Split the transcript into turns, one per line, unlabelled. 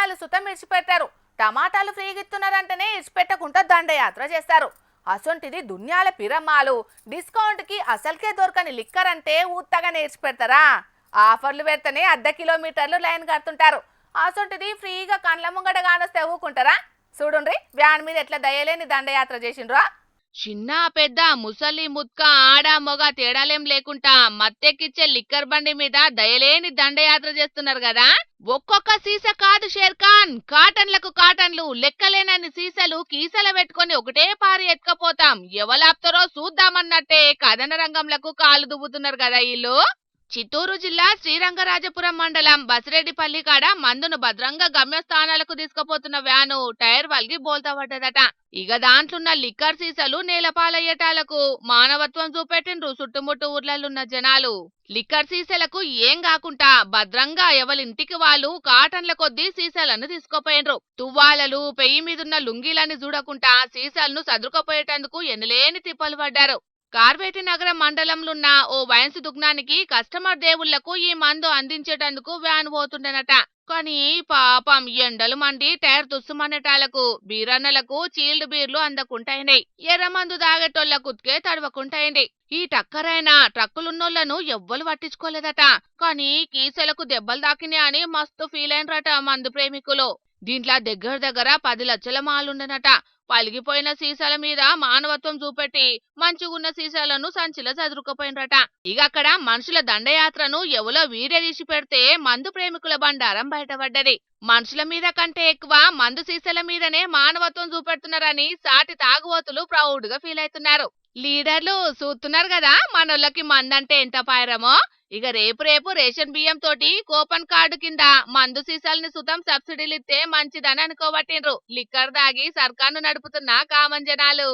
జనాలు సుతం ఇడిచిపెట్టారు. టమాటాలు ఫ్రీగిస్తున్నారంటేనే ఇడిచిపెట్టకుండా దండయాత్ర చేస్తారు. అసొంటిది దున్యాల పిరమ్మాలు డిస్కౌంట్ కి అసలుకే దొరకని లిక్కర్ అంటే ఊత్తగా నేర్చిపెడతారా? ఆఫర్లు పెడితేనే అర్ధ కిలోమీటర్లు లైన్ కడుతుంటారు. అసొంటిది ఫ్రీగా కండ్ల ముంగట కానొస్తే ఊకుంటారా? చూడుండ్రి వ్యాన్ మీద ఎట్లా దయలేని దండయాత్ర చేసిండ్రో.
చిన్న పెద్ద ముసలి ముత్క ఆడ మొగ తేడాలేం లేకుండా మత్తెక్కిచ్చే లిక్కర్ బండి మీద దయలేని దండయాత్ర చేస్తున్నారు కదా. ఒక్కొక్క సీస కాదు షేర్ఖాన్, కాటన్లకు కాటన్లు లెక్కలేనన్ని సీసలు కీసల పెట్టుకొని ఒకటే పారి ఎత్తుకపోతాం. ఎవలాప్తారో చూద్దామన్నట్టే కథన రంగంలకు కాలు దువ్వుతున్నారు కదా వీళ్ళు. చిత్తూరు జిల్లా శ్రీరంగరాజపురం మండలం బసిరెడ్డిపల్లి కాడ మందును భద్రంగా గమ్యస్థానాలకు తీసుకుపోతున్న వ్యాను టైర్ వల్గి బోల్తా పడ్డదట. ఇక దాంట్లున్న లిక్కర్ సీసాలు నేలపాలయ్యేటాలకు మానవత్వం చూపెట్టిండ్రు చుట్టుముట్టు ఊర్లలున్న జనాలు. లిక్కర్ సీసాలకు ఏం కాకుండా భద్రంగా ఎవలింటికి వాళ్ళు కాటన్ల కొద్దీ సీసాలను తీసుకుపోయిండ్రు. తువ్వాలలు పెయ్యి మీదున్న లుంగీలని చూడకుండా సీసాలను సదురుకుపోయేటందుకు ఎనలేని తిప్పలు పడ్డారు. కార్వేటి నగరం మండలంలోన్న ఓ వైన్స్ దుకాణానికి కస్టమర్ దేవుళ్లకు ఈ మందు అందించేటందుకు వ్యాన్ పోతుండేనట. కానీ పాపం ఎండలు మండి టైర్ తుస్సుమనేటాలకు బీరన్నలకు చీల్డ్ బీర్లు అందకుంటాయినాయి. ఎర్రమందు దాగేటోళ్ల కుత్కే తడవకుంటాయింది. ఈ టక్కరైన ట్రక్కులున్నోళ్లను ఎవ్వలు పట్టించుకోలేదట. కానీ కీసెలకు దెబ్బలు దాకినాయి అని మస్తు ఫీల్ అయినరట మందు ప్రేమికులు. దీంట్లో దగ్గర దగ్గర 10 లక్షల మాలుండనట. పలిగిపోయిన సీసాల మీద మానవత్వం చూపెట్టి మంచిగున్న సీసాలను సంచిలో చదురుకుపోయినరట. ఇక అక్కడ మనుషుల దండయాత్రను ఎవలో వీడియో తీసి పెడితే మందు ప్రేమికుల బండారం బయటపడ్డది. మనుషుల మీద కంటే ఎక్కువ మందు సీసాల మీదనే మానవత్వం చూపెడుతున్నారని సాటి తాగుబోతులు ప్రౌడ్ గా ఫీల్ అవుతున్నారు. లీడర్లు చూస్తున్నారు కదా మనోళ్ళకి మందంటే ఎంత పాయరమో. ఇక రేపు రేషన్ బియ్యం తోటి కూపన్ కార్డు కింద మందు సీసాలని సుతం సబ్సిడీలు ఇస్తే మంచిదని అనుకోబట్టిండ్రు లిక్కర్ దాగి సర్కార్ను నడుపుతున్న కామన్ జనాలు.